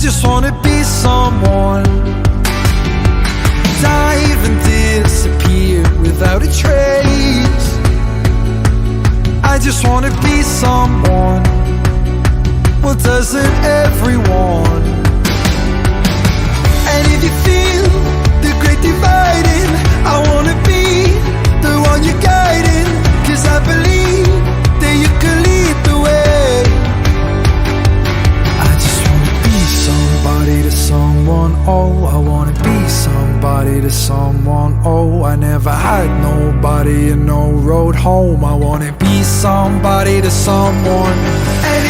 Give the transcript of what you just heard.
just wanna be someone. Dive and disappear without a trace. I just wanna be someone. Well, doesn't everyone? And if you feel the great dividing, I wanna be the one you're guiding. 'Cause I believe that you can lead the way. I just wanna be somebody to someone, oh. I wanna be somebody to someone, oh. I never had nobody and no road home. I wanna be somebody to someone. And